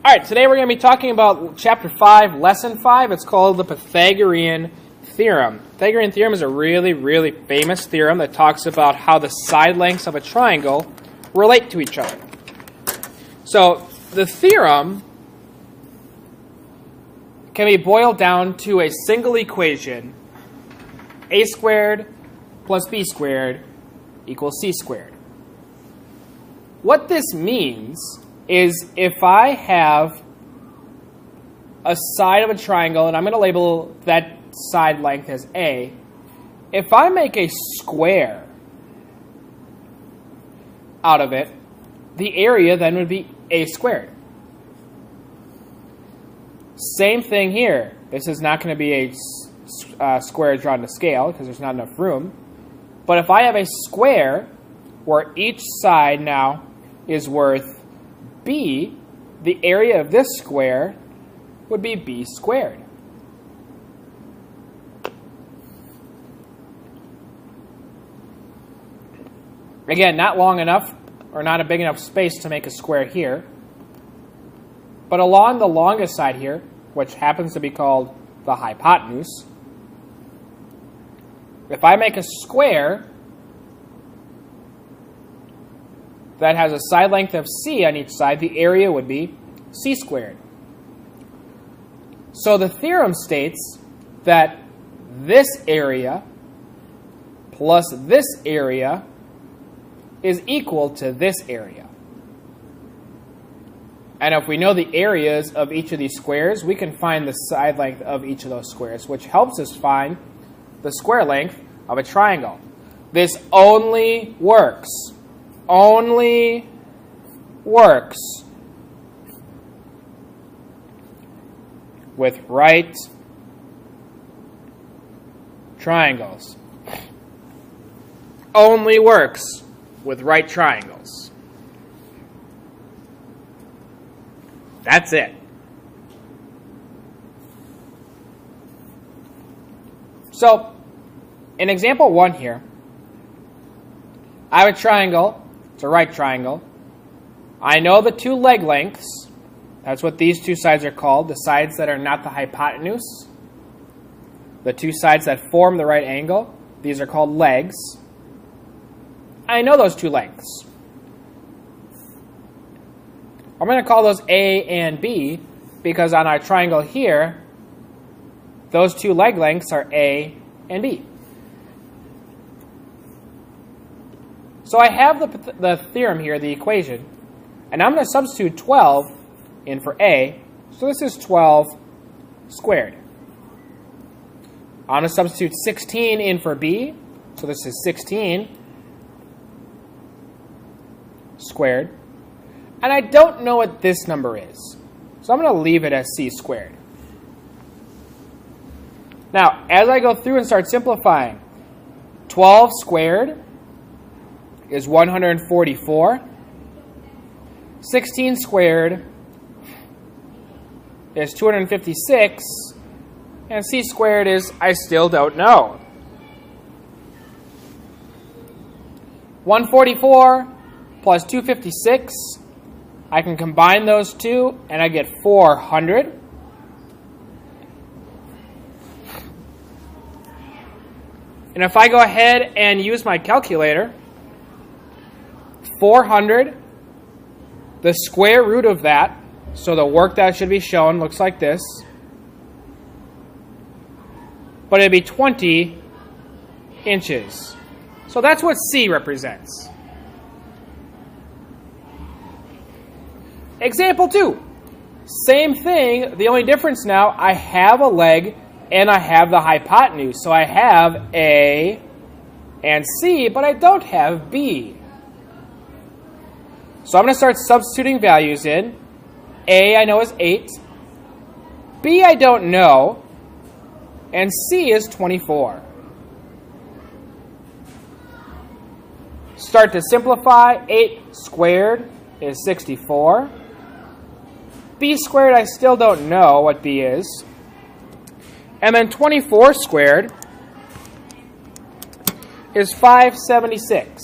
All right, today we're going to be talking about Chapter 5, Lesson 5. It's called the Pythagorean Theorem. Pythagorean Theorem is a really, really famous theorem that talks about how the side lengths of a triangle relate to each other. So the theorem can be boiled down to a single equation: a squared plus b squared equals c squared. What this means is if I have a side of a triangle, and I'm going to label that side length as A, if I make a square out of it, the area then would be A squared. Same thing here. This is not going to be a square drawn to scale because there's not enough room. But if I have a square where each side now is worth B, the area of this square would be B squared. Again, not long enough or not a big enough space to make a square here. But along the longest side here, which happens to be called the hypotenuse, if I make a square that has a side length of c on each side, the area would be c squared. So the theorem states that this area plus this area is equal to this area. And if we know the areas of each of these squares, we can find the side length of each of those squares, which helps us find the square length of a triangle. This only works with right triangles. Only works with right triangles. That's it. So, in example 1 here, I have a triangle. It's a right triangle. I know the two leg lengths. That's what these two sides are called, the sides that are not the hypotenuse. The two sides that form the right angle, these are called legs. I know those two lengths. I'm going to call those A and B because on our triangle here, those two leg lengths are A and B. So I have the theorem here, the equation, and I'm going to substitute 12 in for A. So this is 12 squared. I'm going to substitute 16 in for B. So this is 16 squared. And I don't know what this number is. So I'm going to leave it as C squared. Now, as I go through and start simplifying, 12 squared is 144. 16 squared is 256. And C squared is, I still don't know. 144 plus 256. I can combine those two and I get 400. And if I go ahead and use my calculator, 400, the square root of that, so the work that should be shown looks like this, but it'd be 20 inches. So that's what C represents. Example 2. Same thing, the only difference now, I have a leg and I have the hypotenuse. So I have A and C, but I don't have B. So I'm going to start substituting values in. A I know is 8. B I don't know. And C is 24. Start to simplify. 8 squared is 64. B squared, I still don't know what B is. And then 24 squared is 576.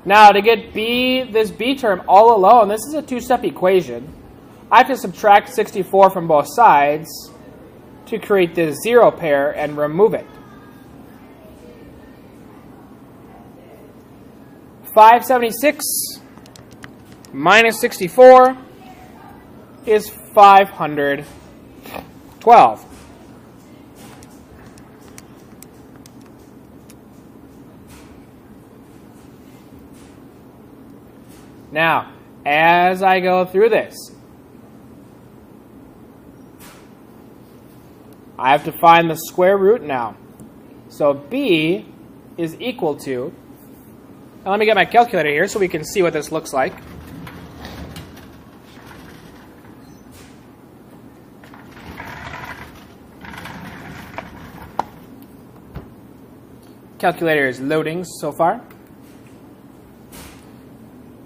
Now, to get this b term all alone, this is a two-step equation. I have to subtract 64 from both sides to create this 0 pair and remove it. 576 minus 64 is 512. Now, as I go through this, I have to find the square root now. So b is equal to, now let me get my calculator here so we can see what this looks like. Calculator is loading so far.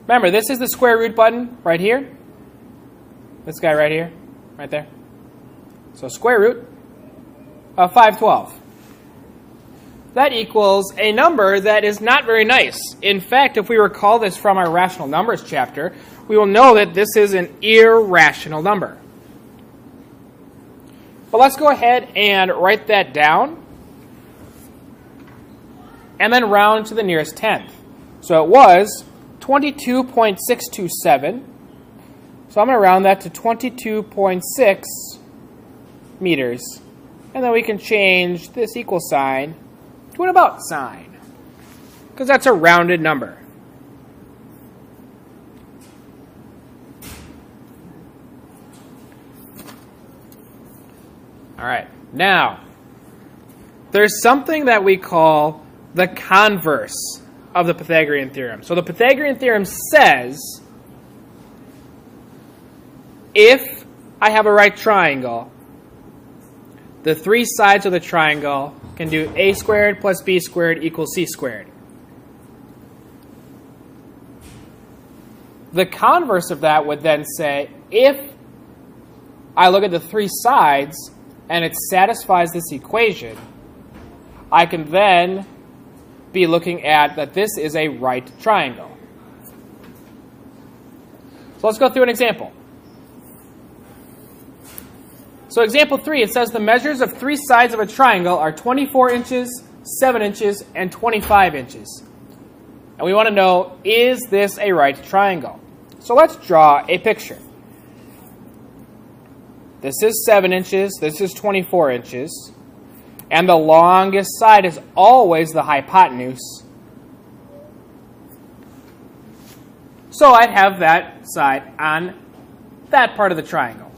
Remember, this is the square root button right here. This guy right here, right there. So square root of 512. That equals a number that is not very nice. In fact, if we recall this from our rational numbers chapter, we will know that this is an irrational number. But let's go ahead and write that down and then round to the nearest tenth. So it was 22.627. So I'm going to round that to 22.6 meters. And then we can change this equal sign to an about sign, because that's a rounded number. All right, now, there's something that we call the converse of the Pythagorean theorem. So the Pythagorean theorem says if I have a right triangle, the three sides of the triangle can do a squared plus b squared equals c squared. The converse of that would then say if I look at the three sides and it satisfies this equation, I can then be looking at that this is a right triangle. So let's go through an example. So example 3, it says the measures of three sides of a triangle are 24 inches, 7 inches, and 25 inches. And we want to know, is this a right triangle? So let's draw a picture. This is 7 inches, this is 24 inches, and the longest side is always the hypotenuse. So I'd have that side on that part of the triangle.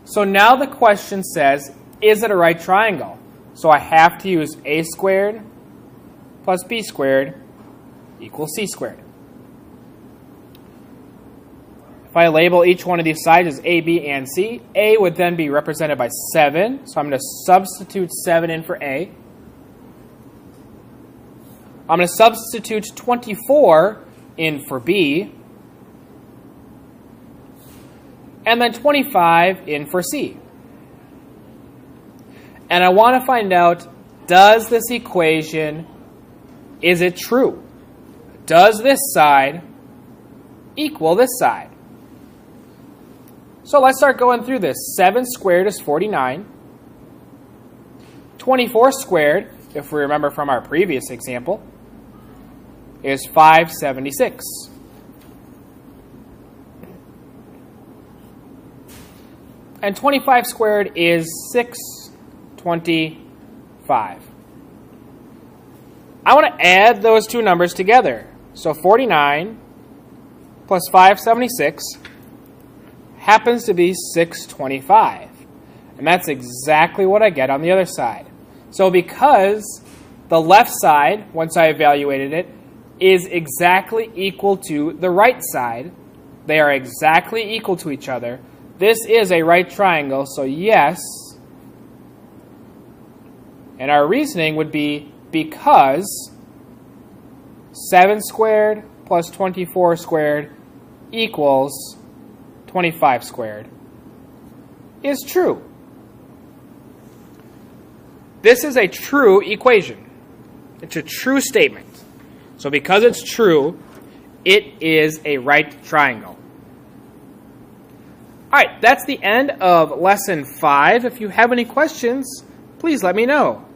So now the question says, is it a right triangle? So I have to use a squared plus b squared equals c squared. If I label each one of these sides as a, b, and c, a would then be represented by 7. So I'm going to substitute 7 in for a. I'm going to substitute 24 in for b. And then 25 in for c. And I want to find out, does this equation, is it true? Does this side equal this side? So let's start going through this. 7 squared is 49. 24 squared, if we remember from our previous example, is 576. And 25 squared is 625. I want to add those two numbers together. So 49 plus 576 happens to be 625. And that's exactly what I get on the other side. So because the left side, once I evaluated it, is exactly equal to the right side, they are exactly equal to each other, this is a right triangle, so yes. And our reasoning would be because 7 squared plus 24 squared equals 25 squared is true. This is a true equation. It's a true statement. So because it's true, it is a right triangle. All right, that's the end of lesson 5. If you have any questions, please let me know.